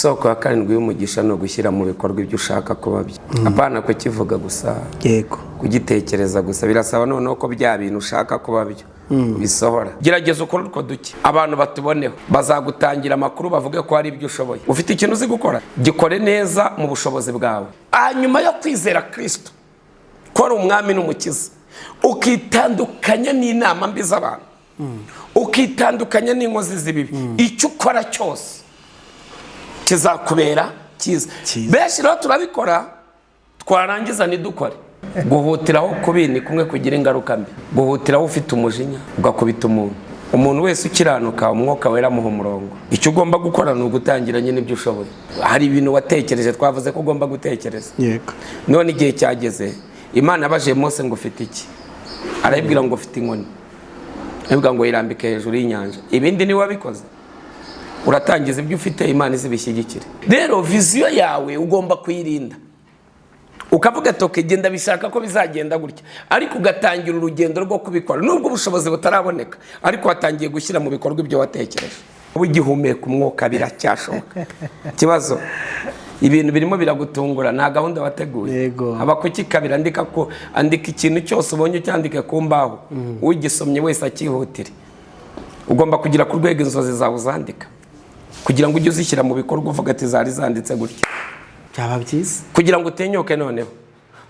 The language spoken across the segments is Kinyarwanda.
isoko ya karindwi y'umugisha no gushyira mu bikorwa ibyo ushaka kuba byo. Apana ko kivuga gusa, yego, kugitekereza gusa. Birasaba noneho ko bya bintu ushaka kuba byo bisohora. Gerageza ukora utwo duke, abantu batuboneho, bazagutangira amakuru bavuge ko hari ibyo ushoboye. Ufite ikintu uzi gukora, gikore neza mu bushobozi bwawe. Hanyuma yo kwizera Kristo ko ari umwami n'umukiza, ukitandukanya n'inama mbi z'abantu, ukitandukanya n'inkozi z'ibibi, icyo ukora cyose kizakubera cyiza. Benshi rero turabikora, twarangiza ntidukore. Guhutiraho kubi ni kumwe kugira ingaruka mbi. Guhutiraho ufite umujinya ugakubita umuntu wese ukiranuka, umwuka wera muha umurongo. Icyo ugomba gukora ni ugutangiranye n'ibyo ushoboye. Hari ibintu watekereje, twavuze ko ugomba gutekereza. Yego. None igihe cyageze, Imana yabaje Mose ngo ufite iki? Arabibwira ngo ufite inkoni. Arabibwira ngo yirambike hejuru y'inyanja. Ibindi ni wabikoze. Uratangiza ibyo ufite, Imana izibishyigikire. Rero viziyo yawe ugomba kuyirinda. Ukavuga toke genda bishaka ko bizagenda gutya, ariko ugatangira urugendo rwo kubikora nubwo ubushobozi butaraboneka, ariko watangiye gushyira mu bikorwa ibyo watekereje. Ugihumeka umwuka biracyashoboka. Kibazo ibintu birimo biragutungura, nta gahunda wateguye. Abakukikabira andika ikintu cyose ubonye cyandike ku mbaho, ugisomye wese akihutire. Ugomba kugira ku rwego inzozi zawe uzandika, kugira ngo ujye uzishyira mu bikorwa uvuga ati zari zanditse gutya. Byaba byiza kugira ngo utenyoke. Noneho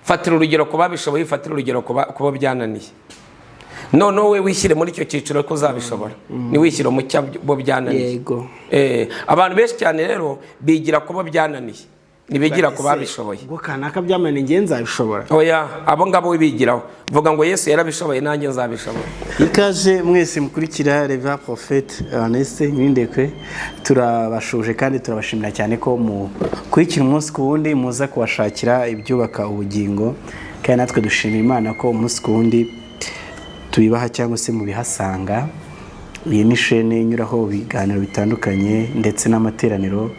fatira urugero kuba bishoboye, fatira urugero kuba byananiye. None wowe wishyire muri icyo cyiciro ko uzabishobora, ni wishyire mu cyabo byananiye. Yego. Abantu benshi cyane rero bigira kuba byananiye, nibigira kuba bishoboye. Ngo kanaka byamananiye ngiye nzabishobora. Oya, abo ngabo bigiraho vuga ngo Yesu yarabishoboye nanjye nzabishobora. Ikaze mwese mukurikira Rev Prophet Ernest Nyirindekwe, turabashuje kandi turabashimira cyane ko mukurikira umunsi ku wundi muza kubashakira ibyubaka ubugingo, kandi natwe dushimira Imana ko umunsi ku wundi tubibaha cyangwa se mubihasanga. Iyi ni shene inyuraho ibiganiro bitandukanye ndetse n'amateraniro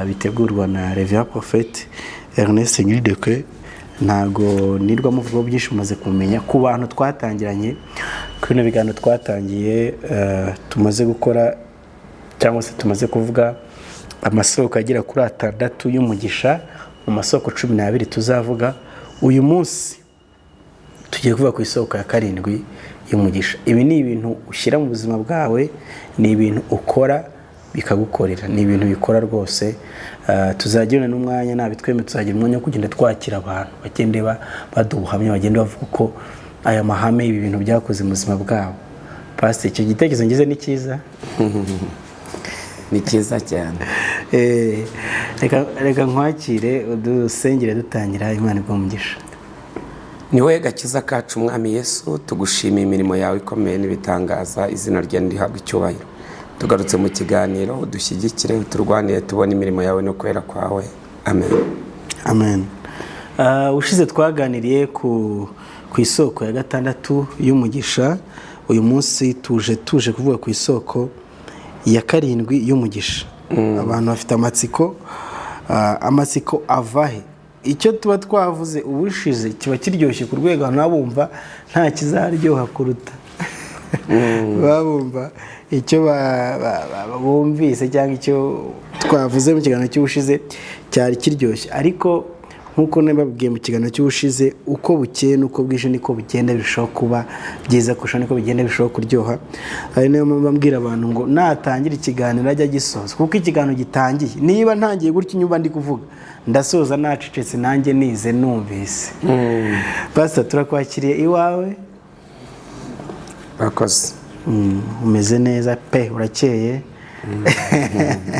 bitegurwa na Rev Prophet Ernest Nyirindekwe. Ntago nirwa muvuga byinshi mumaze kumenya ku bantu twatangiranye kuri no biganiro twatangiye. Tumaze gukora cyangwa se tumaze kuvuga amasoko agira kuri 6 y'umugisha, mu masoko 12 tuzavuga. Uyu munsi tugiye kuvuga ku isoko ya 7 y'umugisha. Ibi ni ibintu ushyira mu buzima bwawe, ni ibintu ukora bikagukorera, ni ibintu bikora rwose. Tuzagirana n'umwanya nabitweme, tuzagira umwanya wo kugenda twakira abantu bagende baduhamya, bagende bavuga ko aya mahame ibi bintu byakoze mu buzima bwabo. Pastor, icyo gitekerezo ngize ni cyiza. Ni cyiza cyane. Reka nkwakire udusengere dutangira. Imana igumugisha. Ni wowe gakiza kacu Mwami Yesu, tugushimiye imirimo yawe ikomeye n'ibitangaza. Izina ryawe rihabwe icyubahiro. Tugarutse mu kiganiro, udushyigikire, uturwanire, tubone imirimo yawe no kwera kwawe. Amen. Amen. Ushize twaganiriye ku isoko ya 6 y'umugisha. Uyu munsi tuje kuvuga ku isoko ya 7 y'umugisha. Abantu bafite amatsiko avahe. Icyo tuba twavuze ubushize kiba kiryoshye ku rwego nabumva nta kizaryoha kuruta. Babumva icyo bumvise cyangwa icyo twavuze mu kiganiro cy'ubushize cyari kiryoshye, ariko nkuko nababwiye mu kiganiro cy'ubushize, uko bukeye nuko bwije niko bigenda birushaho kuba byiza kurusha, niko bigenda birushaho kuryoha. Ari nayo mpamvu mbwira abantu ngo natangira ikiganiro ajya gisoza, kuko ikiganiro gitangiye niba ntangiye gutya inyumba ndi kuvuga ndasoza nacecetse nanjye nize numvise. Pastor, turakwakiriye iwawe. Urakoze. Umeze neza pe, urakeye.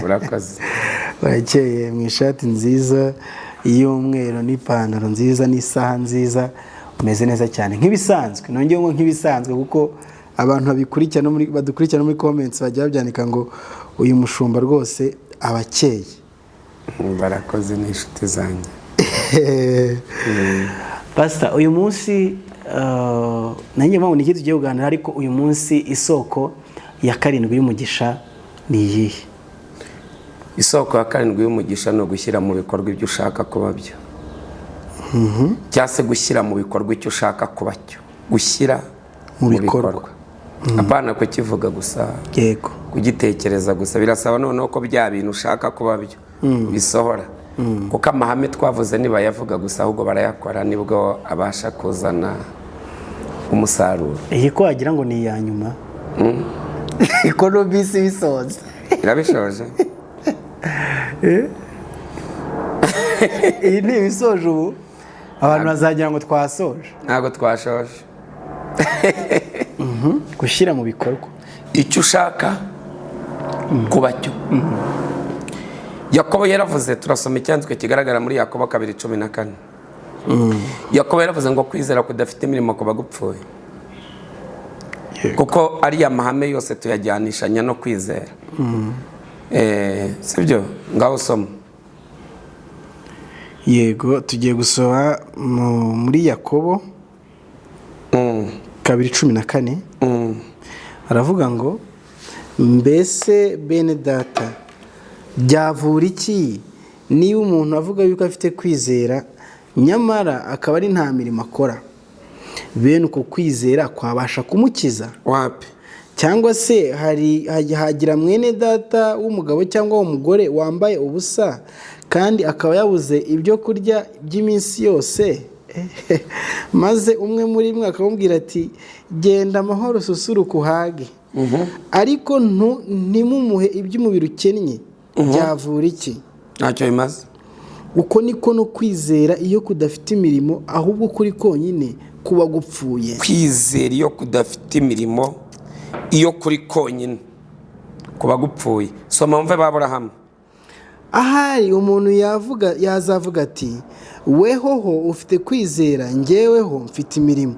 Urakoze. Urakeye mu ishati nziza y'umweru n'ipantaro nziza n'isaha nziza, umeze neza cyane nk'ibisanzwe. Nongeye ngo nk'ibisanzwe kuko abantu badukurikirana muri comments bajya babyandika ngo uyu mushumba rwose abakeye. Barakoze n'inshuti zanjye. Pastor, uyu munsi nanjye mpamvu niki tugiye kuganira, ariko uyu munsi isoko ya 7 y'umugisha ni iyihe? Isoko ya 7 y'umugisha no gushyira mu bikorwa ibyo ushaka kuba byo. Cyase gushyira mu bikorwa icyo ushaka kuba cyo. Gushyira mu bikorwa. Apana ko kivuga gusa. Yego. Kugitekereza gusa. Birasaba noneho ko bya bintu ushaka kuba byo bisohora kuko amahame twavuze ntibayavuga gusa ahubwo barayakora nibwo abasha kuzana umusaruro. iyi ko wagira ngo ni iya nyuma ko no bisi bisoza irabishoje. iyi ni ibisoje ubu abantu bazagira ngo twasoje. Ntabwo twashoje. Gushyira mu bikorwa icyo ushaka kuba cyo. Yakobo yaravuze, turasoma icyanditswe kigaragara muri Yakobo 2:14. Yakobo yaravuze ngo kwizera kudafite imirimo kuba gupfuye. Kuko ariya mahame yose tuyajyanishanya no kwizera. Sibyo? Ngaho soma. Yego, tugiye gusoma muri Yakobo 2:14. Aravuga ngo mbese bene data byavura iki niba umuntu avuga yuko afite kwizera nyamara akaba ari nta mirimo akora? Bene uko kwizera kwabasha kumukiza? Wapi? Cyangwa se hagira mwene data w'umugabo cyangwa w'umugore wambaye ubusa kandi akaba yabuze ibyo kurya by'iminsi yose, maze umwe muri mwe akamubwira ati genda amahoro susuruka uhage, ariko ntimumuhe iby'umubiri ukennye, byavura iki? Ntacyo bimaze. Uko niko no kwizera iyo kudafite imirimo, ahubwo kuri konyine kuba gupfuye. Kwizera iyo kudafite imirimo, iyo kuri konyine kuba gupfuye. Soma mve b'Aburahamu. Ahari umuntu yazavuga ati wehoho ufite kwizera, njyeweho mfite imirimo.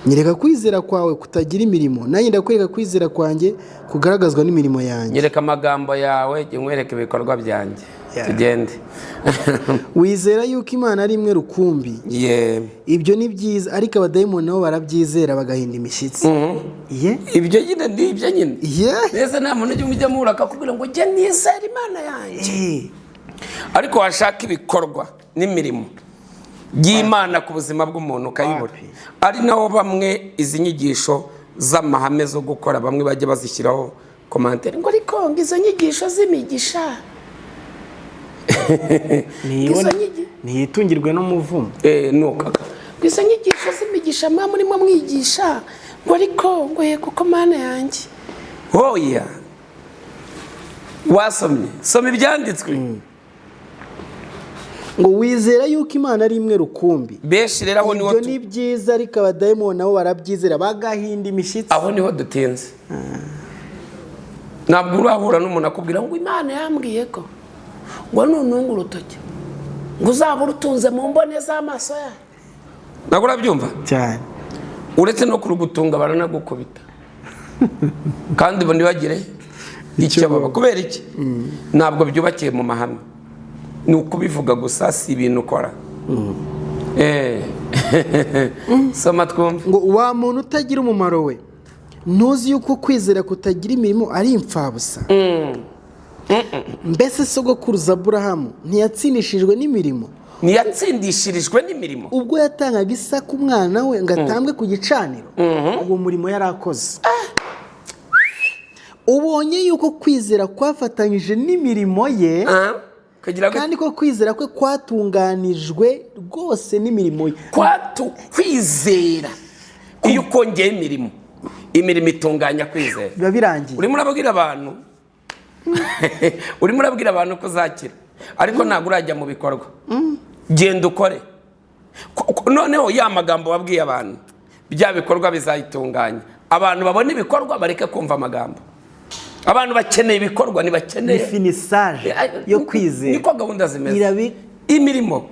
Nyereka kwizera kwawe kutagira imirimo, nanjye ndakwereka kwizera kwanjye kugaragazwa n'imirimo yanjye. Nyereka amagambo yawe, jya nkwereka ibikorwa byanjye. Tugende. Wizera yuko Imana ari imwe rukumbi. Ibyo ni byiza, ariko abadayimoni nabo barabyizera bagahinda imishyitsi. Ibyo nyine ni ibyo nyine. Neza nta muntu ujya muhura akakubwira ngo jya nizera Imana yanjye, ariko washaka ibikorwa n'imirimo by'Imana ku buzima bw'umuntu ukayibura. Ari naho bamwe izi nyigisho z'amahame zo gukora bamwe bajya bazishyiraho komantere ngo ariko izo nyigisho z'imigisha ntiyitungirwe n'umuvumo. Nuko izo nyigisho z'imigisha mwa murimo mwigisha ngo ariko ngo yego ko Mana yanjye. Oya, wasomye, soma ibyanditswe. Ngo wizera yuko Imana ari imwe rukumbi. Benshi rero aho niho ibyo ni byiza, ariko abadayimoni nabo barabyizera bagahinda imishyitsi. Aho niho dutinze. Ntabwo urahura n'umuntu akubwira ngo Imana yambwiye ko ngo nununga urutoki ngo uzabura utunze mu mbone z'amaso yawe. Ntabwo urabyumva cyane. Uretse no kurugutunga baranagukubita kandi bo ntibagire icyo baba. Kubera iki? Ntabwo byubakiye mu mahame, ni ukubivuga gusa, si ibintu ukora. Soma twumve. Ngo wa muntu utagira umumaro we, ntuzi yuko kwizera kutagira imirimo ari impfabusa? Mbese sogokuruza Aburahamu ntiyatsindishijwe n'imirimo? Ntiyatsindishirijwe n'imirimo ubwo yatangaga Isaka umwana we ngo atambwe ku gicaniro? Uwo murimo yari akoze. Ubonye yuko kwizera kwafatanyije n'imirimo ye, kandi ko kwizera kwe kwatunganijwe rwose n'imirimo ye. Kwizera iyo ukongeye imirimo itunganya kwizera. Biba birangiye. Urimo urabwira abantu ko uzakira, ariko ntabwo urajya mu bikorwa. Genda ukore, noneho ya magambo wabwiye abantu, bya bikorwa bizayitunganya. Abantu babona ibikorwa bareke kumva amagambo. Abantu bakeneye ibikorwa, ntibakeneye definition yo kwizera. Niko gahunda zimeze. Imirimo.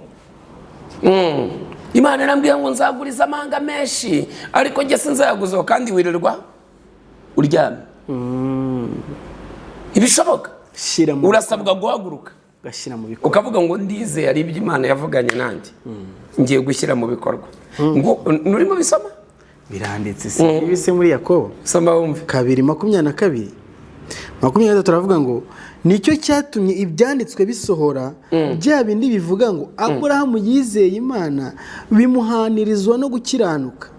Imana yarambwiye ngo nzaguriza amanga menshi, ariko njye sinzayaguzaho kandi wirirwa uryamye. Ibishoboka. Urasabwa guhaguruka ugashyira mu bikorwa, ukavuga ngo ndizeye ari ibyo Imana yavuganye nanjye, ngiye gushyira mu bikorwa. Ngo nurimo bisoma biranditse se bise muri Yakobo. Soma wumve 2:22. 23 turavuga ngo nicyo cyatumye ibyanditswe bisohora, bya bindi bivuga ngo Aburahamu yizeye Imana bimuhanirizwa no gukiranuka,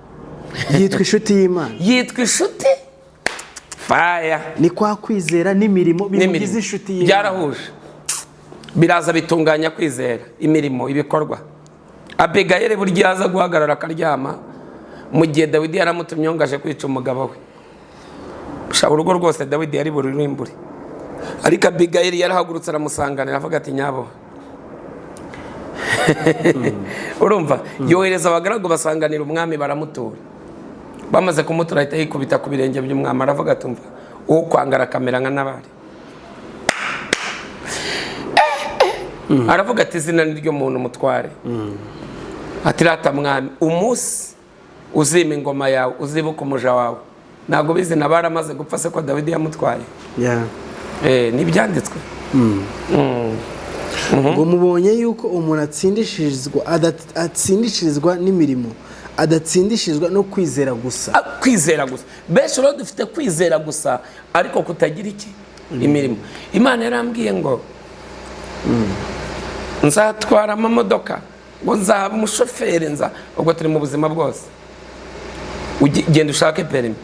yitwa inshuti y'Imana. Yitwa inshuti faya. Ni kwa kwizera n'imirimo bimugize inshuti y'Imana. Byarahuje. biraza bitunganya kwizera, imirimo, ibikorwa. Abigayeli burya yaza guhagarara akaryama mu gihe Dawidi yaramutumye ngo aje kwica umugabo we. Shaka urugo rwose Dawidi yari bururimbure, ariko Abigayeli yarahagurutse aramusanganira avuga ati nyabo. Urumva, yohereza abagaragu basanganira umwami baramutura. Bamaze kumutura ahita yikubita ku birenge by'umwami aravuga ati umva, uwo kwangara kamera nka Nabali. Aravuga ati izina niryo muntu mutware. Ati rata mwami, umunsi uzima ingoma yawe uzibuka umuja wawe. Ntabwo bizi Nabali amaze gupfa se ko Dawidi yamutwaye. Nibyanditswe. ngo mubonye yuko umuntu atsindishirizwa n'imirimo, adatsindishirizwa no kwizera gusa. Kwizera gusa. Benshi rero dufite kwizera gusa ariko kutagira iki? Imirimo. Imana yarambwiye ngo nzatwara amamodoka, ngo nzaba umushoferi, ubwo turi mu buzima bwose. Genda ushake perimi.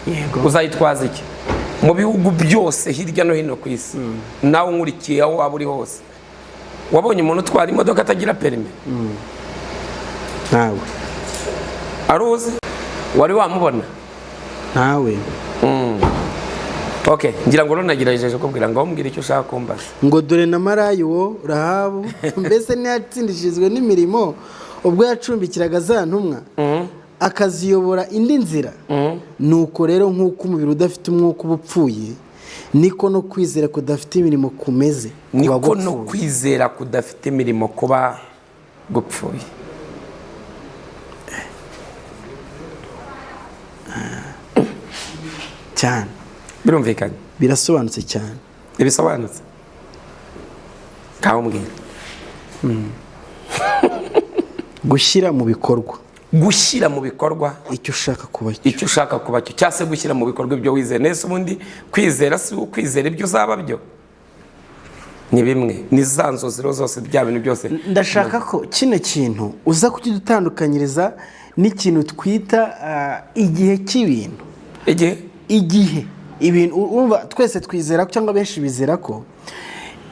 Yego. Uzayitwaza iki? Mu bihugu byose hirya no hino ku isi. Nawe nkurikiye aho waba uri hose. Wabonye umuntu utwara imodoka atagira perimi? Ntawe. Aruzi? Wari wamubona? Ntawe. Okay, ngira ngo runagirajeje kubwira ngo umbwire icyo ushaka kumbaza. Ngo dore na Marayo Rahabu mbese ntiyatsindishirizwe n'imirimo ubwo yacumbikiraga za ntumwa, akaziyobora indi nzira. Nuko rero nk'uko umubiri udafite umwuka uba upfuye, niko no kwizera kudafite imirimo kumeze. Niko no kwizera kudafite imirimo kuba gupfuye. Cyane. Birumvikanye? Birasobanutse cyane. Ibisobanutse? Kaho mbwira. Gushyira mu bikorwa. Gushyira mu bikorwa icyo ushaka kuba cyo. Icyo ushaka kuba cyo, cyase gushyira mu bikorwa ibyo wizeye. Nese ubundi kwizera si ukwizera ibyo uzaba byo. Ni bimwe, ni za nzoziro zose bya bintu byose. Ndashaka ko kino kintu uza kukidutandukanyiriza n'ikintu twita igihe cy'ibintu. Igihe ibintu urumva twese twizera cyangwa benshi bizera ko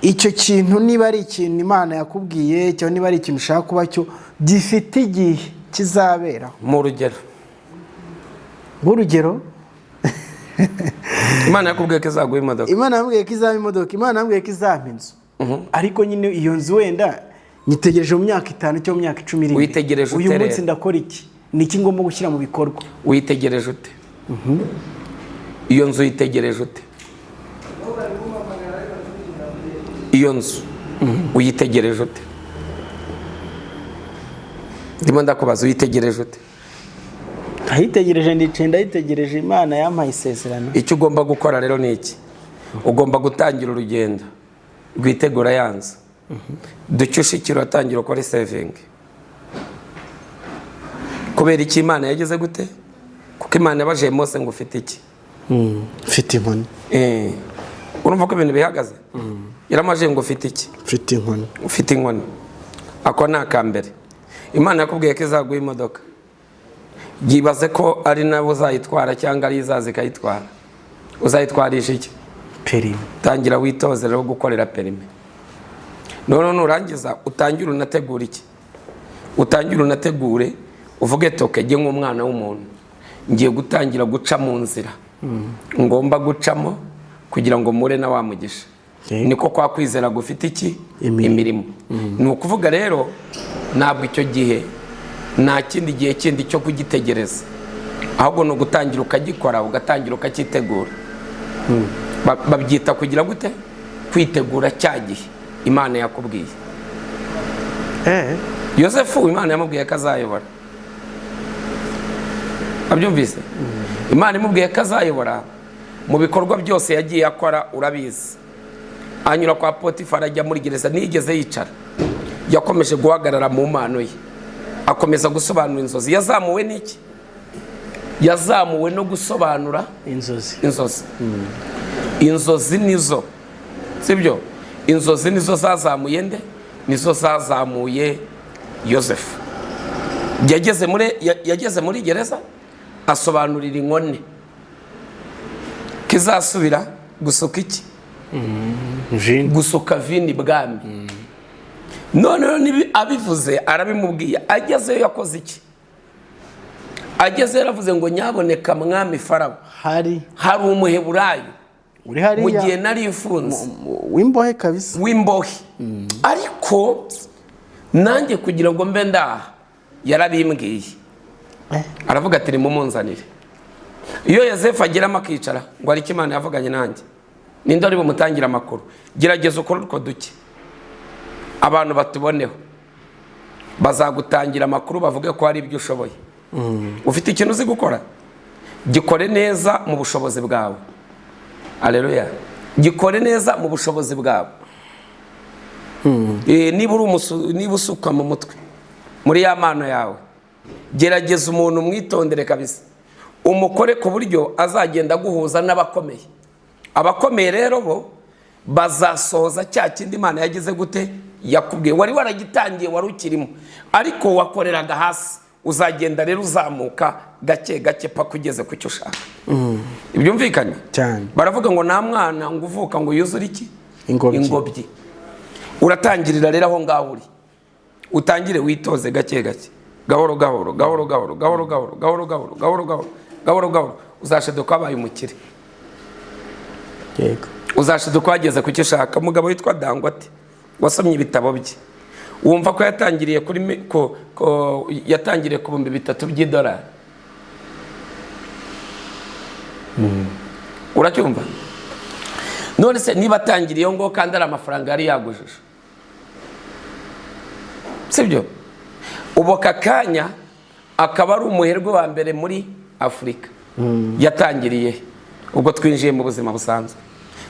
icyo kintu niba ari ikintu Imana yakubwiye cyangwa niba ari ikintu ushaka kuba cyo gifite igihe kizabera. Mu rugero. Urugero Imana yakubwiye ko izaguha imodoka. Imana yambwiye ko izaba imodoka. Imana yambwiye ko izaba inzu. Ariko nyine iyo nzu wenda nyitegereje mu myaka 5 cyangwa mu myaka 10 iri. Witegereje uyu munsi ndakora iki? Niki ngomba gushyira mu bikorwa? Witegereje ute? Iyo nzu uyitegereje ute? Iyo nzu uyitegereje ute? Ndimo ndakubaza uyitegereje ute? Ayitegereje ndice ndayitegereje. Imana yampaye isezerano. Icyo ugomba gukora rero ni iki? Ugomba gutangira urugendo rwitegura yanzu. Ducyushikira atangira ukora saving. Kubera iki Imana yageze gute? Kuko Imana yabaje Mose ngo ufite iki? Mfite inkoni. Urumva ko ibintu bihagaze? Yaramaje ngo ufite iki? Mfite inkoni. Ufite inkoni. Ako ni akambere. Imana yakubwiye ko izaguha imodoka. Yibaze ko ari nabo uzayitwara cyangwa ari izaza ikayitwara. Uzayitwarisha iki? Perime. Tangira witoze rero gukorera perime. None nurangiza utangira unategura iki? Utangira unategure uvuge toke jye nk'umwana w'umuntu ngiye gutangira guca mu nzira ngomba gucamo kugira ngo mure na wamugisha. Niko kwa kwizera gufite iki? Imirimo. Ni ukuvuga rero ntabwo icyo gihe nta kindi gihe kindi cyo kugitegereza, ahubwo no gutangira ukagikora ugatangira ukakitegura. Babyita kugira gute? Kwitegura cya gihe Imana yakubwiye. Yosefu Imana yamubwiye ko azayobora. Abyumvise? Imana imubwiye ko azayobora mu bikorwa byose yagiye akora urabizi. Anyura kwa Potifara ajya muri gereza nigeze yicara. Yakomeje guhagarara mu mpano ye. Akomeza gusobanura inzozi. Yazamuwe n'iki? Yazamuwe no gusobanura inzozi. Inzozi nizo. Sibyo? Inzozi nizo zazamuye nde? Nizo zazamuye Yosefu. Yageze muri gereza asobanurira inkone kizasubira gusuka iki? gusuka vino ibwami. Noneho abivuze arabimubwiye. Agezeyo yakoze iki? Agezeyo yaravuze ngo nyaboneka mwami Farawo, hari umuheburayo uri hariya mu gihe nari ifunze w'imbohe kabisa, w'imbohe. Ariko nanjye kugira ngo mbe ndaha yarabimbwiye. Aravuga ati nimumunzanire. Iyo Yosefu ageramo akicara ngo ariko Imana yavuganye nanjye, ninde ari bumutangira amakuru? Gerageza ukore utwo duke abantu batuboneho, bazagutangira amakuru bavuge ko hari ibyo ushoboye. Ufite ikintu uzi gukora, gikore neza mu bushobozi bwawe. Haleluya. Gikore neza mu bushobozi bwawe. Niba usuka mu mutwe muri ya mano yawe, gerageza umuntu mwitondere kabisa, umukore ku buryo azagenda aguhuza n'abakomeye. Abakomeye rero bo bazasohoza cya kindi Imana yagize gute, yakubwiye. Wari waragitangiye, wari ukirimo, ariko wakoreraga hasi. Uzagenda rero uzamuka gake gake paka ugeze ku cyo ushaka. Ibyumvikanye cyane. Baravuga ngo nta mwana ngo uvuka ngo yuzure iki, ingobyi. Uratangirira rero aho ngaho uri, utangire witoze gake gake, gahoro gahoro gahoro gahoro gahoro gahoro gahoro gahoro gahoro gahoro gahoro gahoro, uzashiduka wabaye umukire. Yego. Uzashiduka wageze ku cyo ushaka. Umugabo witwa Dangote wasomye ibitabo bye, wumva ko yatangiriye kuri yatangiriye ku $3,000. Uracyumva? None se niba atangiriye ngo kandi ari amafaranga yari yagujije, sibyo? Ubu kakanya akaba ari umuherwe wa mbere muri Afurika. Yatangiriye ubwo twinjiye mu buzima busanzwe.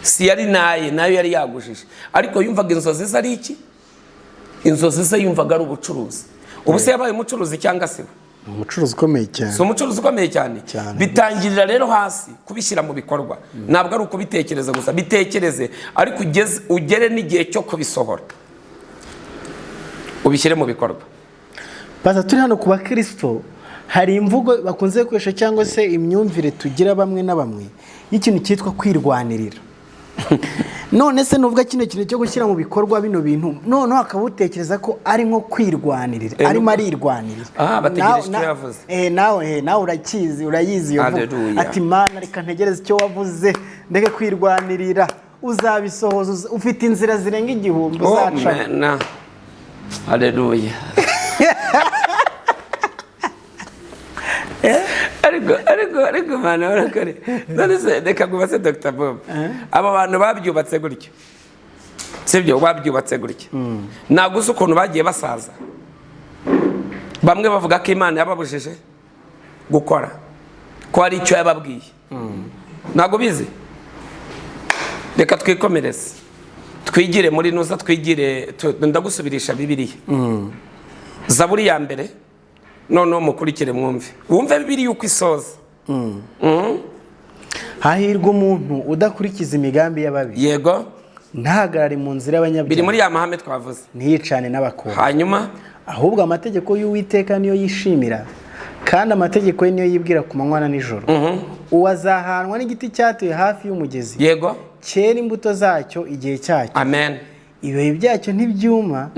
Si yari nayo yari yagujije, ariko yumvaga inzozi ze ari iki? Inzozi ze yumvaga ari ubucuruzi. Ubu se yabaye umucuruzi cyangwa se umucuruzi ukomeye cyane? Si umucuruzi ukomeye cyane. Bitangirira rero hasi, kubishyira mu bikorwa. Ntabwo ari ukubitekereza gusa, bitekereze ariko ugere n'igihe cyo kubisohora, ubishyire mu bikorwa. Baza turi hano ku bakristo, hari imvugo bakunze gukoresha cyangwa se imyumvire tugira bamwe na bamwe y'ikintu cyitwa kwirwanirira. None se nuvuga kino kintu cyo gushyira mu bikorwa bino bintu, noneho akabutekereza ko ari nko kwirwanirira, arimo arirwanirira. Bategereje icyo yavuze. Nawe urayizi iyo mvugo. Ati Mana reka ntegereze icyo wavuze, ndeke kwirwanirira, uzabisohoza, ufite inzira zirenga 1000 uzaca. Haleluya. Ariko Mana barakore. None se reka ngubase Dr. Bob. Aba bantu babyubatse gutyo, sibyo? Babyubatse gutyo, naguze ukuntu bagiye basaza. Bamwe bavuga ko Imana yababujije gukora, ko ari icyo yababwiye. Ntago bizi. Reka twikomereze, twigire muri nuza, twigire. Ndagusubirisha Bibiliya. Zaburi ya mbere, noneho mukurikire wumve Bibiliya uko isoza. Hahirwa umuntu udakurikiza imigambi y'ababi. Yego. Ntahagarare mu nzira y'abanyabyaha. Biri muri ya mahame twavuze. Ntiyicane n'abakobwa. Hanyuma ahubwo amategeko y'Uwiteka niyo yishimira, kandi amategeko ye niyo yibwira ku manywa na nijoro. Uwazahanwa n'igiti cyatuye hafi y'umugezi. Yego. Cyera imbuto zacyo igihe cyacyo. Amen. Ibihe byacyo ntibyuma.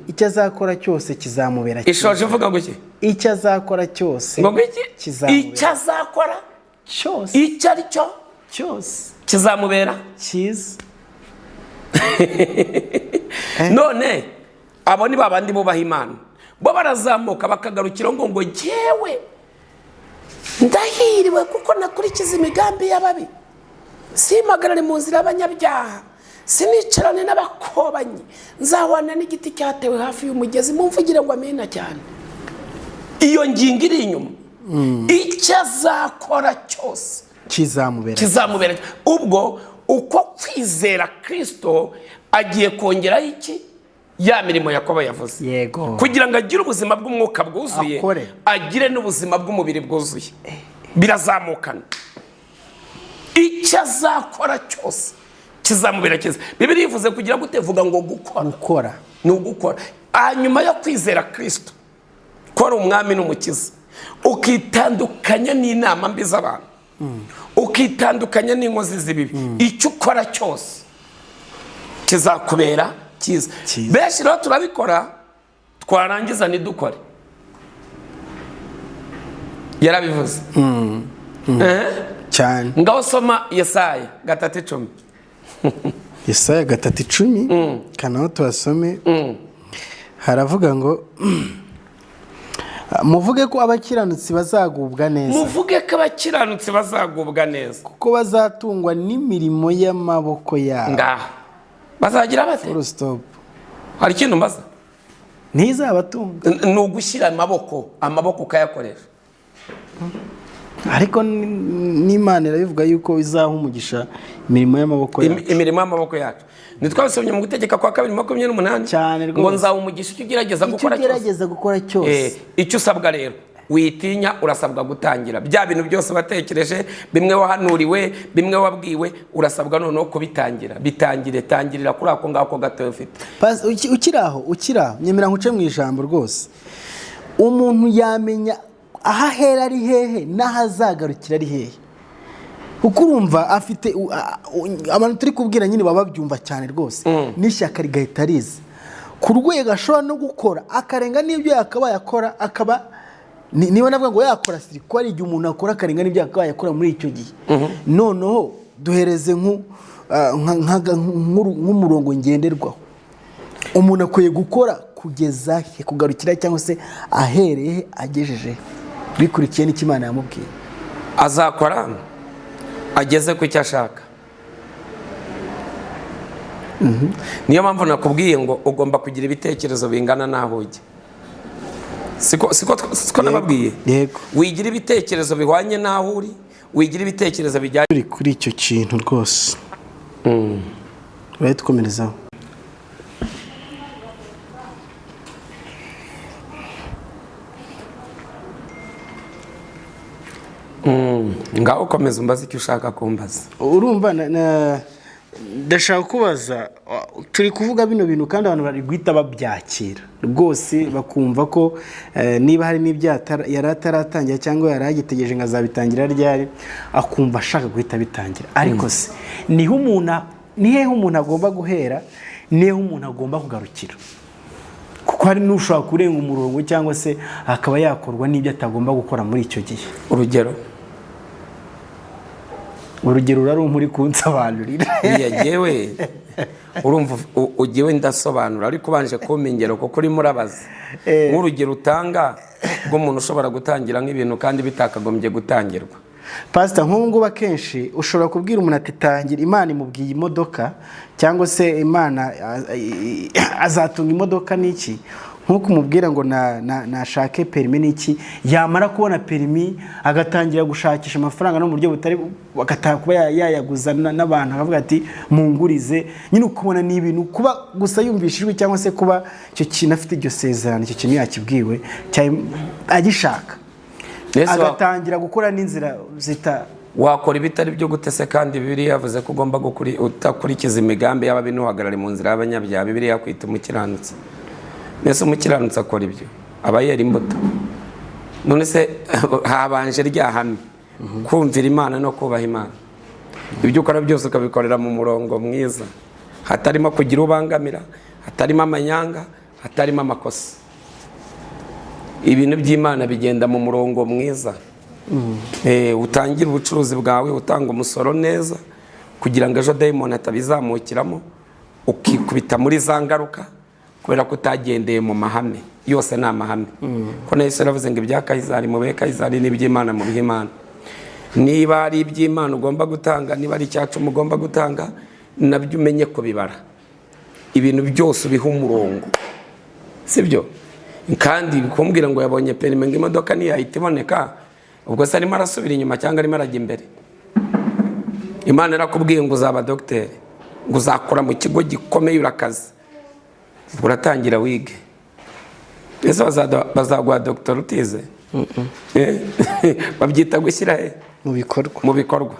Icyo azakora cyose kizamubera cyiza. Ishoje uvuga ngo iki? Icyo azakora cyose kizamubera. Icyo azakora cyose, icyo ari cyo cyose kizamubera cyiza. None abo ni babandi bubaha Imana, bo barazamuka bakagarukira ngo jyewe ndahiriwe kuko nakurikiza imigambi y'ababi, simpagarare mu nzira y'abanyabyaha, sinicarane n'abakobanyi, nzahwana n'igiti cyatewe hafi y'umugezi. Mumvugire ngo amena cyane. Iyo ngingo iri inyuma, icyo azakora cyose kizamubera. Ubwo uko kwizera Kristo agiye kongeraho iki? Ya mirimo Yakobo yavuze. Yego. Kugira ngo agire ubuzima bw'umwuka bwuzuye, agire n'ubuzima bw'umubiri bwuzuye, birazamukana. Icyo azakora cyose kizamubera cyiza. Bibiliya ivuze kugira gute? Vuga ngo gukora. Ni ugukora. Hanyuma yo kwizera Kristo, ko ari umwami n'umukiza, ukitandukanya n'inama mbi z'abantu, ukitandukanya n'inkozi z'ibibi, icyo ukora cyose kizakubera cyiza. Benshi rero turabikora twarangiza ntidukore. Yarabivuze cyane. Ngaho soma Yesaya 3:10. Yesaya 3:10 kanaho tuhasome. Haravuga ngo muvuge ko abakiranutsi bazagubwa neza. Muvuge ko abakiranutsi bazagubwa neza kuko bazatungwa n'imirimo y'amaboko yabo. Ngaho bazagira bate? Full stop. Hari ikintu mbaza? Ntizabatunga. Ni ugushyira amaboko ukayakoresha. Ariko n'Imana irabivuga yuko izaha umugisha imirimo y'amaboko yacu. Imirimo y'amaboko yacu. Nitwabisomye mu gutegeka kwa 2:28 cyane rwose. Ngo nzaha umugisha icyo ugerageza gukora cyose. Icyo usabwa rero witinya, urasabwa gutangira bya bintu byose watekereje, bimwe wahanuriwe, bimwe wabwiwe, urasabwa noneho kubitangira. Tangirira kuri ako ngako gato ufite. Ukiraho nyemera nkuce mu ijambo rwose. Umuntu yamenya aha hera ari hehe n'ahazagarukira ari hehe. Kuko urumva afite abantu turi kubwira nyine baba babyumva cyane rwose. N'ishyaka rigahita riza ku rwego ashobora no gukora akarenga n'ibyo yakabaye akora, akaba niba navuga ngo yakora siriko ari igihe umuntu akora akarenga n'ibyo yakabaye akora muri icyo gihe. Noneho duhereze nk'umurongo ngenderwaho. Umuntu akwiye gukora kugeza he, kugarukira cyangwa se ahereye agejeje bikurikiye n'Imana yamubwiye. Azakora ageze ku icyo ashaka. Niyo mpamvu nakubwiye ngo ugomba kugira ibitekerezo bingana naho ujya. Siko nababwiye. Yego. Wigira ibitekerezo bihwanye naho uri, wigira ibitekerezo bijyanye kuri icyo kintu rwose. Right, tukomerezaho. Ngaho komeza umbaze icyo ushaka kumbaza. Urumva ndashaka kubaza, turi kuvuga bino bintu kandi abantu bari guhita babyakira rwose, bakumva ko niba hari n'ibyo yari ataratangira cyangwa yari agitegereje ngo azabitangira ryari, akumva ashaka guhita bitangira. Ariko se nihe umuntu agomba guhera, nihe umuntu agomba kugarukira? Kuko hari n'ushaka kurenga umurongo cyangwa se akaba yakorwa n'ibyo atagomba gukora muri icyo gihe. Urugero rari muri kunsobanurira. Yewe urumva ugiye ndasobanura ariko banje kumengero kuko uri murabaza. Nk'urugero utanga rw'umuntu ushobora gutangira nk'ibintu kandi bitakagombye gutangirwa. Pastor, nk'ubu akenshi ushobora kubwira umuntu ati tangira, Imana imubwiye imodoka cyangwa se Imana azatunga imodoka n'iki, nkuko umubwira ngo nashake perimi n'iki, yamara kubona perimi agatangira gushakisha amafaranga no mu buryo butari kuba yayaguza n'abantu, akavuga ati mungurize. Nyine ukubona ni ibintu kuba gusa yumvishijwe cyangwa se kuba icyo kintu afite iryo sezerano, icyo kintu yakibwiwe agishaka, agatangira gukora n'inzira wakora ibitari byo gutese. Kandi Bibiliya yavuze ko ugomba utakurikiza imigambi y'ababinuhagarare mu nzira y'abanyabyaha. Bibiliya kwita umukiranutsi. Mbese umukiranutsi akora ibyo aba yera imbuto. None se habanje ryahame kumvira Imana no kubaha Imana. Ibyo ukora byose ukabikorera mu murongo mwiza, hatarimo kugira ubangamira, hatarimo amanyanga, hatarimo amakosa. Ibintu by'Imana bigenda mu murongo mwiza. Utangira ubucuruzi bwawe utanga umusoro neza kugira ngo ejo dayimoni atabizamukiramo ukikubita muri za ngaruka, kubera ko utagendeye mu mahame. Yose ni amahame. Ko na Yesu yaravuze ngo ibya Kayizari mube Kayizari, n'iby'Imana mu by'Imana. Niba ari iby'Imana ugomba gutanga, niba ari icyacu mugomba gutanga, nabyo umenye kubibara. Ibintu byose ubiha umurongo, sibyo? Kandi bikumbwira ngo yabonye perime ngo imodoka ntiyahita iboneka, ubwo se arimo arasubira inyuma cyangwa arimo arajya imbere? Imana yarakubwiye ngo uzaba dogiteri, ngo uzakora mu kigo gikomeye urakaze, uratangira wige. Ese bazaguha dogiteri utize? Babyita gushyira he? Mu bikorwa.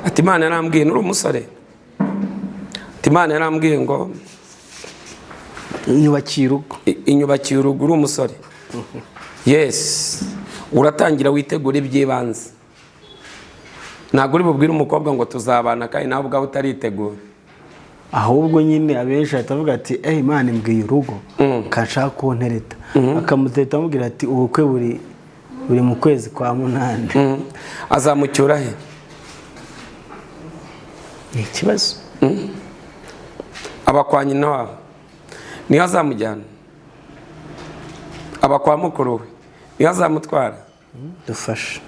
Ati Imana yarambwiye nuri umusore, ati Imana yarambwiye ngo inyubakiye urugo uri umusore. Yes, uratangira witegura iby'ibanze. Ntabwo uri bubwire umukobwa ngo tuzabana kandi nawe ubwawe utaritegura. ahubwo nyine abenshi bahita bavuga ati Imana imbwiye urugo kanshaka kuntereta akamuteta amubwira ati ubukwe buri mu kwezi kwa 8. Azamucyura he? Ni ikibazo. Aba kwa nyina wabo niho azamujyana, aba kwa mukuru we niho azamutwara. Dufashe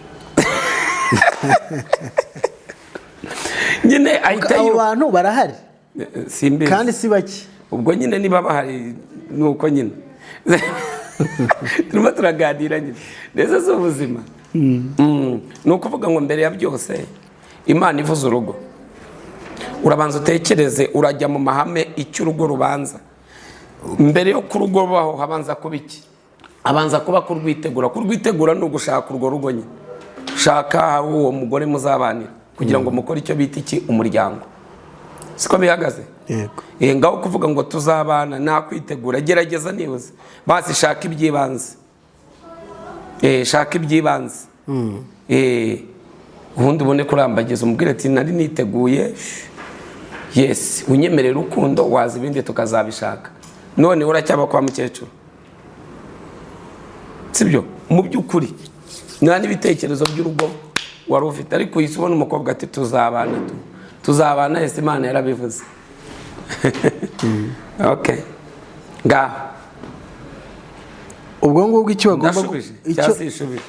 nyine ahita abo bantu barahari simbizi kandi si bake. ubwo nyine niba bahari nuko nyine turimo turaganira nyine neza z'ubuzima. Ni ukuvuga ngo mbere ya byose Imana ivuze urugo urabanza utekereze, urajya mu mahame icyo urugo rubanza. Mbere yo kurugo rubaho habanza kuba iki? Abanza kuba kurwitegura. Kurwitegura ni ugushaka urwo rugo nyine, shaka uwo mugore muzabanira kugira ngo mukore icyo bita iki? Umuryango. Siko bihagaze? Yego. Ngaho kuvuga ngo tuzabana nta kwitegura, gerageza nibuze basi shaka ibyibanze. Shaka ibyibanze. Ubundi ubone kurambagiza umubwire ati nari niteguye, yes, unyemerera urukundo, waza ibindi tukazabishaka. None uracyaba kwa mukecuru, sibyo? Mu by'ukuri nta n'ibitekerezo by'urugo wari ufite, ariko uhise ubona umukobwa ati tuzabana ese Imana yarabivuze. Okay, ngaho ubwo ngubwo icyo bagomba cyasishubije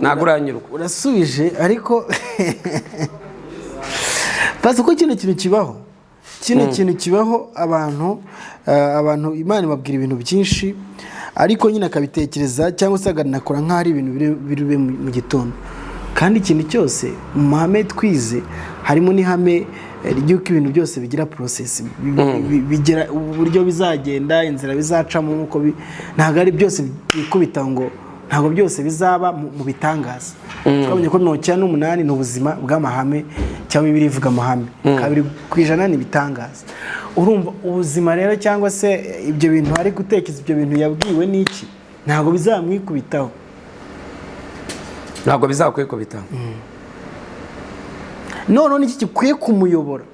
ntabwo uranyurwa. Urasubije ariko basi uko kino kintu kibaho, kintu kibaho, abantu Imana ibabwira ibintu byinshi ariko nyine akabitekereza cyangwa se aganakora nk'aho ari ibintu biri mu gitondo. Kandi ikintu cyose mu mahame twize harimo n'ihame ry'uko ibintu byose bigira process, bigira uburyo bizagenda, inzira bizacamo, nuko ntabwo ari byose bikubita ngo ntabwo byose bizaba mu bitangaza. Twabonye ko 98 ni ubuzima bw'amahame cyangwa Bibiliya ivuga amahame, 2% ni ibitangaza. Urumva ubuzima rero cyangwa se ibyo bintu ari gutekereza, ibyo bintu yabwiwe n'iki, ntabwo bizamwikubitaho, ntabwo bizakwikubitaho. none n'iki gikwiye kumuyobora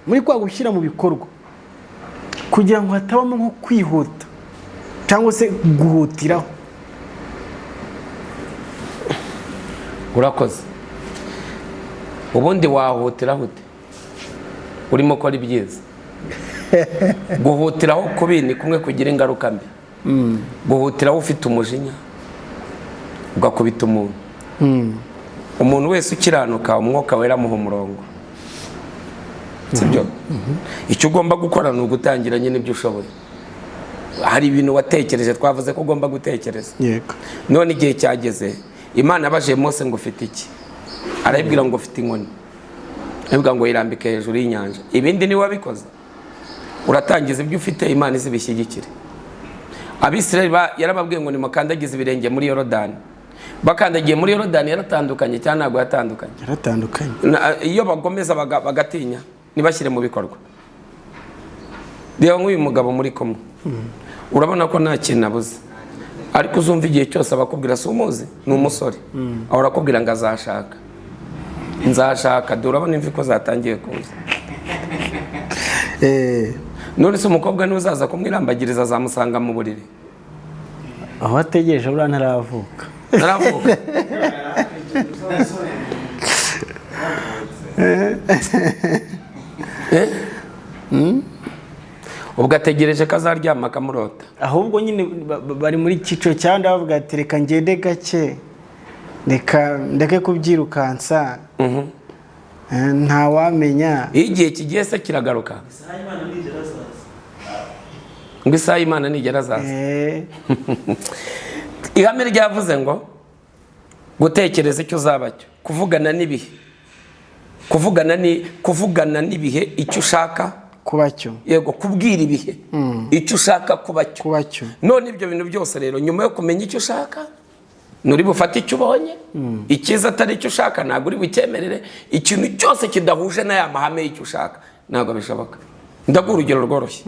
muri kwa gushyira mu bikorwa kugira ngo hatabamo nko kwihuta cyangwa se guhutiraho. Urakoze. Ubundi wahutira hute urimo kora ibyiza? Guhutiraho kubi ni kumwe kugira ingaruka mbi. Guhutiraho ufite umujinya ugakubita umuntu. Umuntu wese ukiranuka umwuka wera muha umurongo, sibyo? Icyo ugomba gukora ni ugutangira nyine ibyo ushoboye. Hari ibintu watekereje, twavuze ko ugomba gutekereza. Yego. None igihe cyageze Imana abaje Mose ngo ufite iki? Arabibwira ngo ufite inkoni. Arabibwira ngo yirambike hejuru y'inyanja. Ibindi ni wabikoze. Uratangiza ibyo ufite, Imana izibishyigikire. Abisirayeli yarababwiye ngo nimukandagize ibirenge muri Yorodani. Bakandagiye muri Yorodani yaratandukanye cyane, ntabwo yatandukanye. Yaratandukanye. Iyo bagomeza bagatinya nibashyire mu bikorwa. Reba nk'uyu mugabo muri kumwe, urabona ko nta kintu abuze, ariko uzumva igihe cyose abakubwira si umuzi, ni umusore, aho urakubwira ngo azashaka, nzashaka, urabona imvi ko zatangiye kuza. None se umukobwa niwe uzaza kumwirambagiriza azamusanga mu buriri? Aho ategereje buriya ntaravuka. Ntaravuka? Ubwo ategereje ko azaryama akamurota. Ahubwo nyine bari muri cyiciro cyandi bavuga ati reka ngende gake, reka ndeke kubyirukansa, nta wamenya. Igihe kigiye se kiragaruka ngo isaha y'Imana nigera azaza. Ihame ryavuze ngo gutekereza icyo uzaba cyo, kuvugana n'ibihe, kuvugana n'ibihe icyo ushaka kuba cyo. Yego, kubwira ibihe icyo ushaka kuba cyo. None ibyo bintu byose rero nyuma yo kumenya icyo ushaka, nuri bufate icyo ubonye, ikiza atari icyo ushaka ntabwo uri bucyemerere. Ikintu cyose kidahuje n'aya mahame y'icyo ushaka ntabwo bishoboka. Ndaguha urugero rworoshye.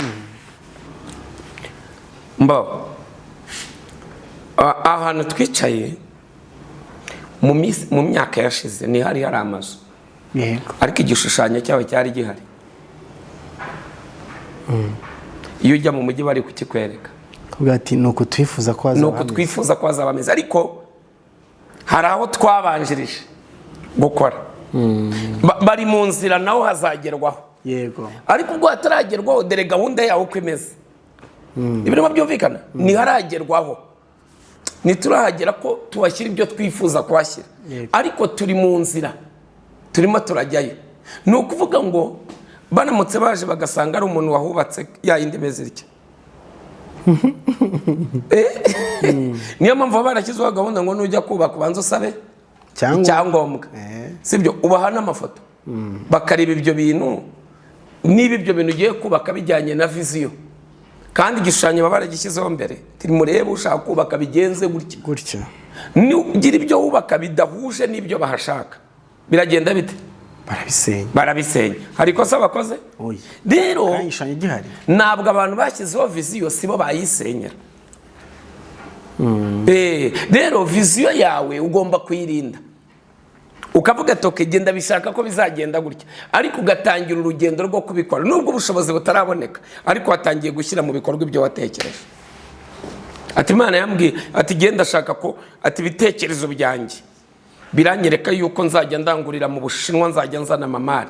Ahantu twicaye mu myaka yashize ni hari amazu, Yego. ariko igishushanyo cyaho cyari gihari. iyo ujya mu mujyi bari kukikwereka kuvuga ati ni uku twifuza ko hazaba nuko twifuza ko hazaba ameze ariko hari aho twabanjirije gukora bari mu nzira naho hazagerwaho yego ariko ubwo hataragerwaho dore gahunda yaho uko imeze ibirimo byumvikana ntiharagerwaho ntiturahagera ko tubashyira ibyo twifuza kuhashyira ariko turi mu nzira turimo turajyayo ni ukuvuga ngo banamutse baje bagasanga ari umuntu wahubatse yayindi imeze itya niyo mpamvu baba barashyizeho gahunda ngo nujya kubaka ubanza usabe icyangombwa sibyo ubaha n'amafoto bakareba ibyo bintu niba ibyo bintu ugiye kubaka bijyanye na viziyo kandi igishushanyo baba baragishyizeho mbere murebe ushaka kubaka bigenze gutya nugira ibyo wubaka bidahuje n'ibyo bahashaka biragenda bite barabisenya hari ikosa bakoze rero ntabwo abantu bashyizeho viziyo sibo bayisenyera rero viziyo yawe ugomba kuyirinda ukavuga toke genda bishaka ko bizagenda gutya ariko ugatangira urugendo rwo kubikora nubwo ubushobozi butaraboneka ariko watangiye gushyira mu bikorwa ibyo watekereje ati Imana yambwiye ati genda ashaka ko ati ibitekerezo byanjye biranyereka yuko nzajya ndangurira mu Bushinwa nzajya nzana amamari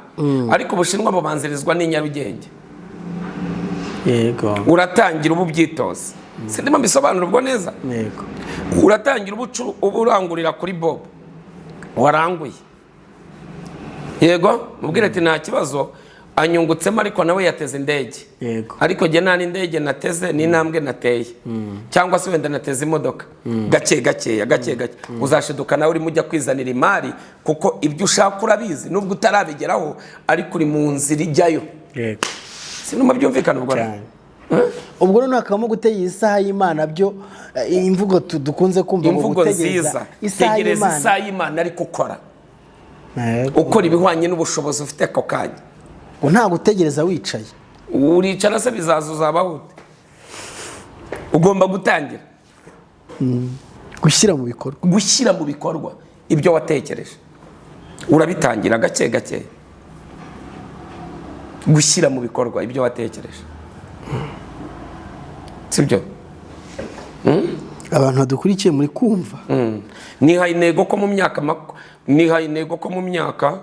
ariko Ubushinwa bubanzirizwa n'Inyarugenge yego uratangira ubu byitoze sindimo mbisobanura ubwo neza yego uratangira uburangurira kuri Bob waranguye yego mubwire ati nta kibazo anyungutsemo ariko nawe yateze indege ariko jye nta n'indege nateze n'intambwe nateye cyangwa se wenda nateze imodoka gake gake uzashiduka nawe urimo ujya kwizanira imari kuko ibyo ushaka urabizi nubwo utarabigeraho ariko uri mu nzira ijyayo sinuma byumvikana ubwo ubwo noneho hakabamo gutega isaha y'Imana byo imvugo dukunze kumva ngo gutegereza isaha y'Imana ariko ukora ibihwanye n'ubushobozi ufite ako kanya ngo nta gutegereza wicaye uricara se bizaza uzabaho ute ugomba gutangira gushyira mu bikorwa ibyo watekereje urabitangira gake gushyira mu bikorwa ibyo watekereje sibyo abantu badukurikiye muri kumva nihaye intego ko mu myaka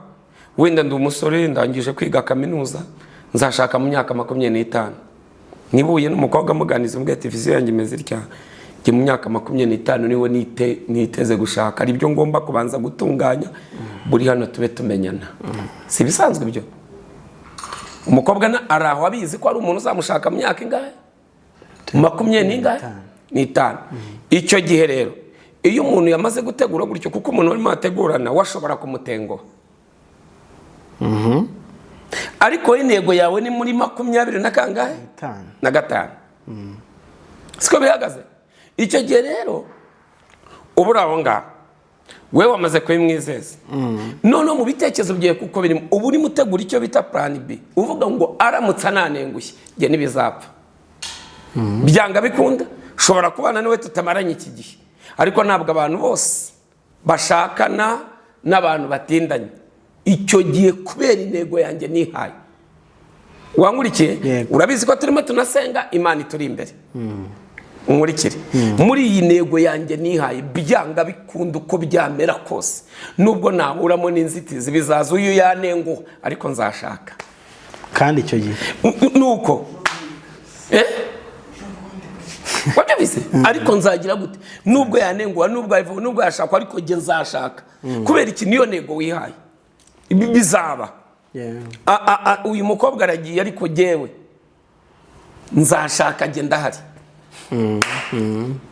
wenda ndi umusore ndangije kwiga kaminuza nzashaka mu myaka 25 nibuye n'umukobwa muganiza mbwe televiziyo yanjye imeze itya mu myaka 25 niwe niteze gushaka ari byo ngomba kubanza gutunganya buri hano tube tumenyana si bisanzwe byo umukobwa araho abizi ko ari umuntu uzamushaka mu myaka ingahe 25 icyo gihe rero iyo umuntu yamaze gutegura gutyo kuko umuntu urimo ategurana washobora kumutengo ariko intego yawe ni muri 20 na kangahe na 5 siko bihagaze icyo gihe rero uburaho ngaho we wamaze kubimwizeza none mu bitekerezo byawe kuko birimo ubu uri mutegura icyo bita plan B uvuga ngo aramutse ananengushye nge nibizapfa byanga bikunda ushobora kubana nawe tutamaranye iki gihe ariko ntabwo abantu bose bashakana n'abantu batindanye icyo gihe kubera intego yanjye nihaye wankurikiye urabizi ko turimo tunasenga Imana ituri imbere unkurikire muri iyi ntego yanjye nihaye byanga bikunda uko byamera kose nubwo naburamo n'inzitizi bizaza uyu yanengo ariko nzashaka kandi icyo gihe nuko wabyumvise ariko nzagira gute nubwo yanenguha nubwo yashakwa ariko nge nzashaka kubera iki niyo ntego wihaye bizaba uyu mukobwa aragiye ariko jyewe nzashaka nge ndahari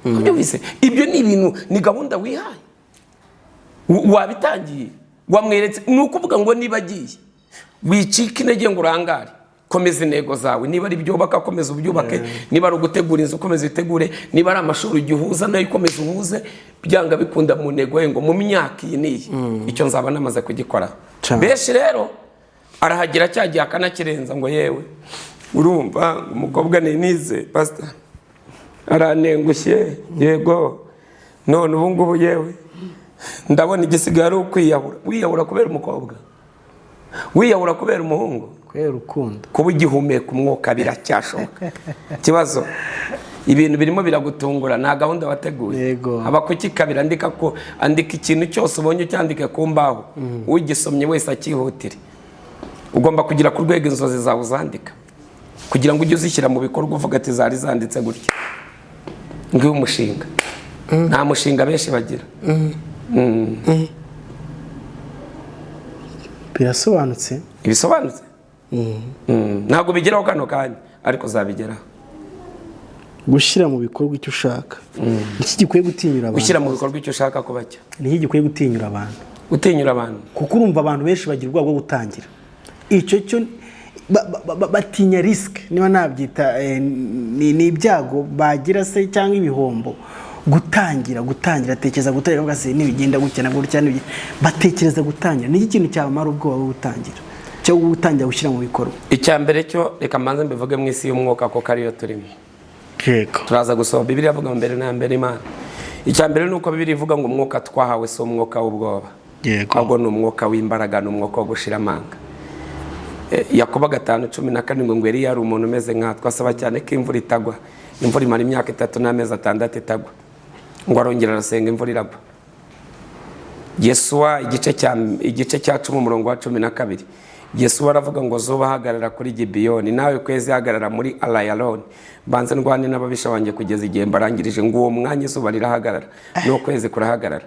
wabyumvise ibyo ni ibintu ni gahunda wihaye wabitangiye wamweretse ni ukuvuga ngo niba agiye wicika intege ngo urangare komeza intego zawe niba ari byubaka komeza ubyubake niba ari ugutegura inzu komeza itegure niba ari amashuri ugihuza nayo komeza uhuze byanga bikunda mu ntego ngo mu myaka iyi niyi icyo nzaba namaze kugikora benshi rero arahagera cyagiye akanakirenza ngo yewe urumva umukobwa nize pastor aranengushye yego none ubu ngubu yewe ndabona igisigaye ari ukwiyahura wiyahura kubera umukobwa wiyahura kubera umuhungu kubera urukundo. kuba ugihumeka umwuka biracyashoboka. Ikibazo ibintu birimo biragutungura, nta gahunda wateguye. Yego. Aba kukikabira andika ikintu cyose ubonye cyandike ku mbaho, ugisomye wese akihutire. Ugomba kugira ku rwego inzozi zawe uzandika, kugira ngo ujye uzishyira mu bikorwa uvuga ati zari zanditse gutya. Ngiyo umushinga. Nta mushinga benshi bagira. Birasobanutse? Ibisobanutse? Ntabwo bigeraho kano kanya, ariko uzabigeraho. Gushyira mu bikorwa icyo ushaka. Iki gikwiye gutinyura abantu. Gushyira mu bikorwa icyo ushaka kuba cyo. Ni gikwiye gutinyura abantu. Gutinyura abantu. Kuko urumva abantu benshi bagira ubwoba bwo gutangira. Icyo cyo batinya risk, niba nabyita ni ibyago bagira se cyangwa ibihombo. Gutangira atekereza gutangira bagase nibigenda gutya na gutya batekereza gutangira. Ni ikintu cyabamara ubwoba bwo gutangira, cyo gutangira gushyira mu bikorwa. Icya mbere cyo reka manze mbivuge mu isi y'umwuka ko kariyo turimo. Yego. Turaza gusoma Bibiliya avuga mbere na mbere Imana. Icya mbere nuko Bibiliya ivuga ngo umwuka twahawe so umwuka w'ubwoba. Yego. Ahubwo ni umwuka w'imbaraga, ni umwuka wo gushira amanga. Yakobo 5:14 ngo yari yari umuntu umeze nka twasaba cyane ko imvura itagwa. Imvura imara imyaka 3 n'amezi 6 itagwa. Ngo arongera arasenga imvura iragwa. Yesuwa igice cya 10 umurongo wa 12. Yesuwa aravuga ngo zuba hagarara kuri Gibeyoni, nawe kwezi hagarara muri Alayaloni. Banze ndwane n'ababisha wanjye kugeza igihe mbarangirije ngo uwo mwanya izuba rirahagarara no kwezi kurahagarara.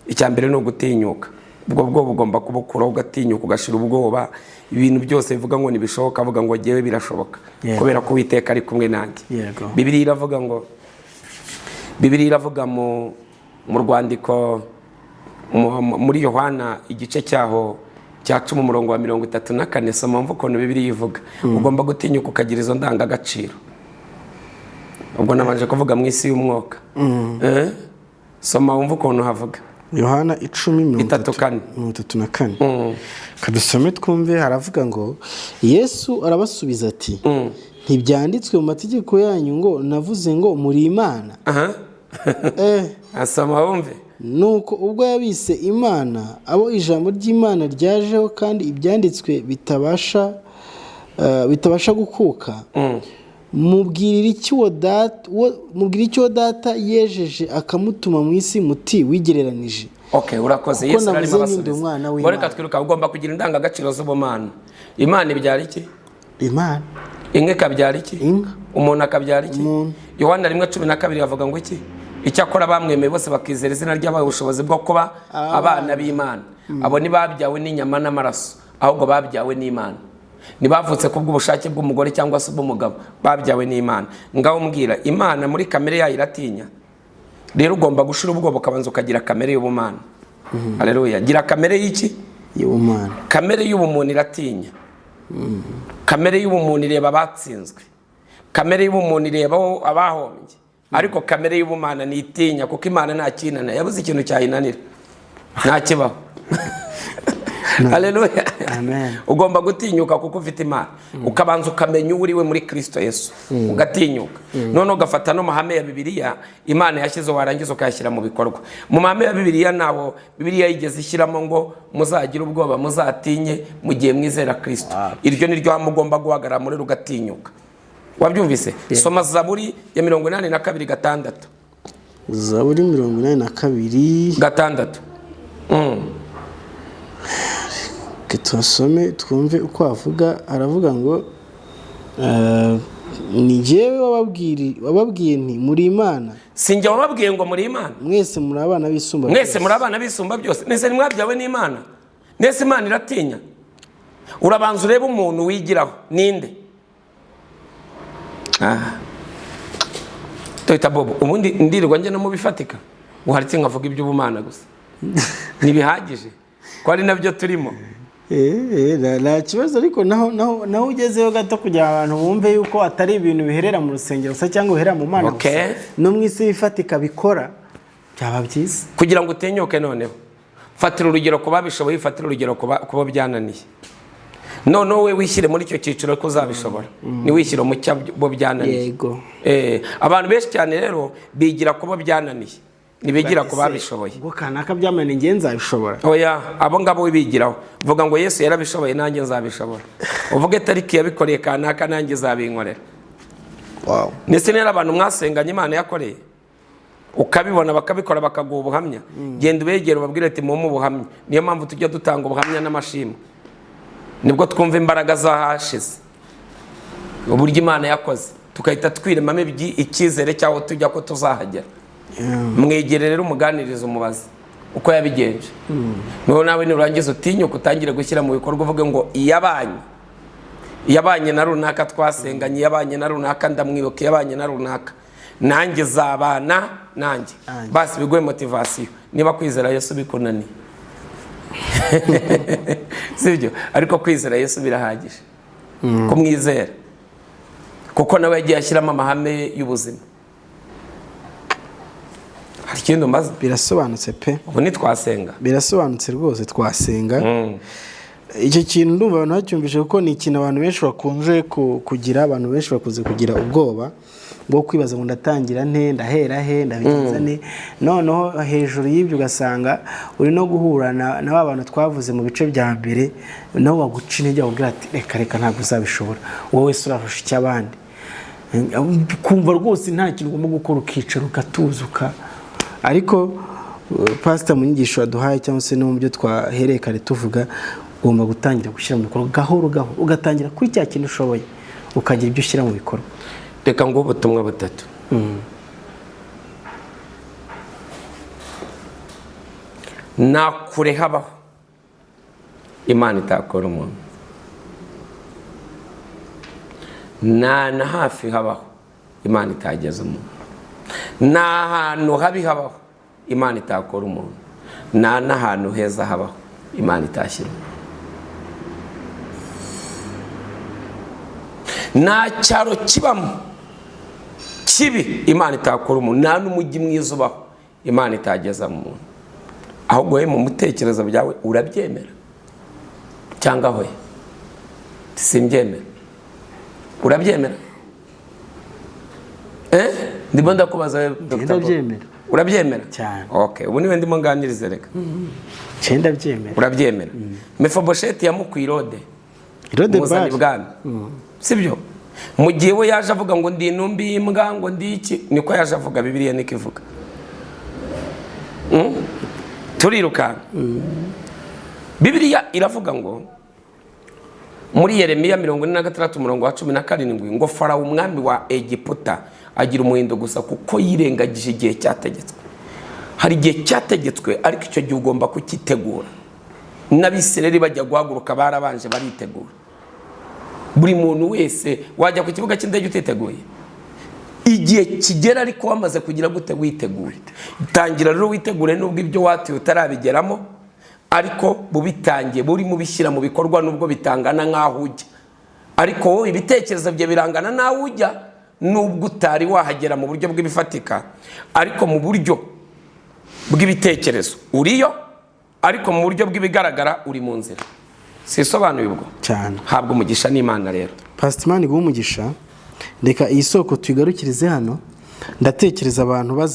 Icya mbere no gutinyuka. Ubwo bwo bugomba kubukura ugatinyuka ugashira ubwoba. Ibintu byose bivuga ngo nibishoboka, avuga ngo jewe birashoboka. Kubera ko Uwiteka ari kumwe nanjye. Bibiliya iravuga mu rwandiko muri Yohana igice cyaho cya 10 umurongo wa 34 soma mvuko no Bibiliya ivuga. Ugomba gutinyuka ukagira izo ndangagaciro. Ubwo nabanje kuvuga mu isi y'umwuka. Soma wumva ukuntu havuga. Yohana 10:34. Kadusome twumve. Haravuga ngo Yesu arabasubiza ati ntibyanditswe mu mategeko yanyu ngo navuze ngo muri Imana. Asoma wumve. Nuko ubwo yabise Imana abo ijambo ry'Imana ryajeho kandi ibyanditswe bitabasha gukuka, mubwirira icyo data yejeje akamutuma mu isi muti wigereranije. Okay, urakoze. Yesu arimo abasubiza. Boreka twiruka ugomba kugira indangagaciro z'ubumana. Imana ibyara iki? Imana. Inka kabyara iki? Inka. Umuntu akabyara iki? Yohana 1:12 avuga ngo iki? Icyakora bamwemeye bose bakizera izina ry'abaye ubushobozi bwo kuba abana b'Imana. Abo ni babyawe n'inyama n'amaraso, ahubwo babyawe n'Imana. Ntibavutse kubw'ubushake bw'umugore cyangwa se bw'umugabo, babyawe n'Imana. Ngaho mbwira, Imana muri kamere yayo iratinya. Rero ugomba gushira ubwoba ukabanza ukagira kamere y'ubumana. Haleluya. Gira kamere y'iki? Y'ubumana. Kamere y'ubumuntu iratinya. Kamere y'ubumuntu ireba abatsinzwe. Kamere y'ubumuntu ireba abahombye. Ariko kamere y'ubumana nitinya kuko Imana nta kinana, yabuze ikintu cyayinanira. Nta kibaho. Haleluya. Amen. Ugomba gutinyuka kuko ufite Imana. Ukabanza ukamenya uri we muri Kristo Yesu. Ugatinyuka. None ugafata no mahame ya Bibiliya Imana yashyize warangiza ukayashyira mu bikorwa. Mu mahame ya Bibiliya naho Bibiliya yigeze ishyiramo ngo muzagira ubwoba muzatinye mu gihe mwizera Kristo. Iryo ni ryo mugomba guhagarara muri rugatinyuka. Wabyumvise? Soma Zaburi ya 82:6. Zaburi 82:6. Tuasome twumve uko avuga. Aravuga ngo ni jewe wababwiye nti muri Imana. Sinjye wababwiye ngo muri Imana. Mwese muri abana bisumba. Mwese muri abana bisumba byose. Nese mwabyawe n'Imana. Nese Imana iratinya. Urabanza ureba umuntu wigiraho ninde? Toita Bobo ubundi ndirirwa njye no mu bifatika. Uharitse nkavuga iby'ubumana gusa. Nibihagije. Ko ari nabyo turimo. La kibazo ariko naho ugezeho gato kugira abantu bumve yuko atari ibintu biherera mu rusengero gusa cyangwa biherera mu Mana gusa. No mu isi bifatika bikora byaba byiza. Kugira ngo utenyoke noneho. Fatira urugero kuba bishoboye, fatira urugero kuba byananiye. None we wishyire muri icyo cyiciro ko uzabishobora. Ni wishyire mu cyabo byananiye. Yego. Abantu benshi cyane rero bigira kuba byananiye. nibigira ku babishoboye. Ubwo kanaka byamane nge nzabishobora. Oya, abo ngabo bigiraho vuga ngo Yesu yarabishoboye nanjye nzabishobora. Uvuge tariki yabikoreye kanaka nanjye zabinkorera. Wow. Nese nera abantu mwasenganye Imana yakoreye ukabibona bakabikora bakaguha ubuhamya. Genda ubegera ubabwire ati mu buhamya. Niyo mpamvu tujya dutanga ubuhamya n'amashimwe. Nibwo twumva imbaraga zahashize. Uburyo Imana yakoze tukahita twiremamo icyizere cyaho tujya ko tuzahagera. Mwegere rero umuganiriza umubazi uko yabigenje. Niho nawe nirangiza utinyuka utangire gushyira mu bikorwa uvuge ngo iyabanye na runaka twasenganye, iyabanye na runaka ndamwibuka, iyabanye na runaka nanjye zabana nanjye. Basi biguye motivation niba kwizera Yesu bikunaniye. Sibyo, ariko kwizera Yesu birahagije. Kumwizera kuko nawe yagiye ashyiramo amahame y'ubuzima. Hari ikintu maze birasobanutse pe. ubu nitwasenga Birasobanutse rwose twasenga. Icyo kintu ndumva abantu bacyumvise kuko ni ikintu abantu benshi bakunze kugira, abantu benshi bakunze kugira ubwoba bwo kwibaza ngo ndatangira nte, ndahera he, ndabigenza ne. Noneho hejuru y'ibyo ugasanga uri no guhura na abantu twavuze mu bice bya mbere nabo baguca intege bakubwira ati reka ntabwo uzabishobora, wowe wese urarusha icy'abandi. Kumva rwose nta kintu ugomba gukora ukicara ugatuzuka. Ariko pastor mu nyigisho yaduhaye cyangwa se no mu byo twahereye kare tuvuga, ugomba gutangira gushyira mu bikorwa gahoro ugatangira kuri cya kintu ushoboye ukagira ibyo ushyira mu bikorwa. Reka ngo ubutumwa butatu. Nakure habaho Imana itakora umuntu, na hafi habaho Imana itageza umuntu, na hantu habi habaho Imana itakora umuntu, na n'ahantu heza habaho Imana itashyira. Nta cyaro kibamo kibi Imana itakora umuntu, nta n'umujyi mwiza ubaho Imana itageza mu muntu. Ahubwo we mu mutekerezo byawe urabyemera cyangwa hoye simbyemera? Urabyemera? Ndimo ndakubaza Dr. Ndabyemera. Urabyemera cyane? Okay, ubu niwe ndimo nganirize reka. Ndabyemera. Urabyemera? Mefibosheti yamukuye Irode bwami. Sibyo? Mu gihe we yaje avuga ngo ndi intumbi y'imbwa ngo ndi iki, niko yaje avuga, Bibiliya niko ivuga. Turiruka. Bibiliya iravuga ngo muri Yeremiya 46:17 ngo Farawo umwami wa Egiputa agira umuhindo gusa kuko yirengagije igihe cyategetswe. Hari igihe cyategetswe ariko icyo gihe ugomba kukitegura. N'Abisirayeli bajya guhaguruka barabanje baritegura. Buri muntu wese wajya ku kibuga cy'indege utiteguye, igihe kigera ariko wamaze kugira gute witeguye. Tangira rero witegure nubwo ibyo watuye utarabigeramo, ariko bubitangiye buri mu bishyira mu bikorwa nubwo bitangana nkaho ujya, ariko wowe ibitekerezo bye birangana naho ujya nubwo utari wahagera mu buryo bw'ibifatika, ariko mu buryo bw'ibitekerezo uriyo, ariko mu buryo bw'ibigaragara uri mu nzira. Sisobanuye ubwo cyane. Habwo umugisha n'Imana rero. Pastor Imana iguha umugisha. Reka iyi soko tuyigarukirize hano. Ndatekereza abantu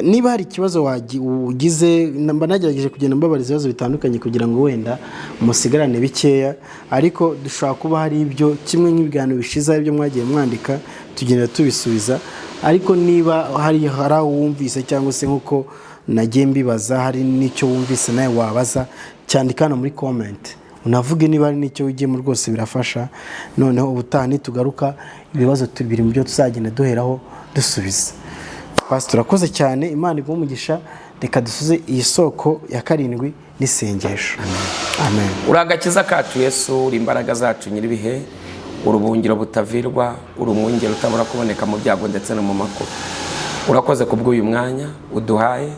niba hari ikibazo ugize, namba nagerageje kugenda mbabariza ibibazo bitandukanye kugira ngo wenda musigarane bikeya, ariko dushobora kuba hari ibyo kimwe nk'ibiganiro bishize ibyo mwagiye mwandika tugenda tubisubiza. Ariko niba hari aho wumvise cyangwa se nkuko nagiye mbibaza hari n'icyo wumvise nawe wabaza, cyandikana muri comment unavuge niba ari n'icyo ugiyemo, rwose birafasha. Noneho ubutaha nitugaruka ibibazo tubiri mu byo tuzagenda duheraho dusubiza. Pastor urakoze cyane, Imana iguha umugisha. Reka dusuze iyi soko ya 7 n'isengesho. Amen. Uragakiza kacu Yesu, uri imbaraga zacu nyiribihe, urubungiro butavirwa, urumwungero utabura kuboneka mu byago ndetse no mu makuba. Urakoze kubw'uyu mwanya uduhaye.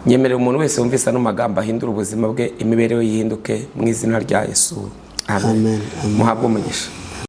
Nyemerera umuntu wese wumvise ano magambo ahindura ubuzima bwe, imibereho yihinduke mu izina rya Yesu. Amen. Muhabwe umugisha.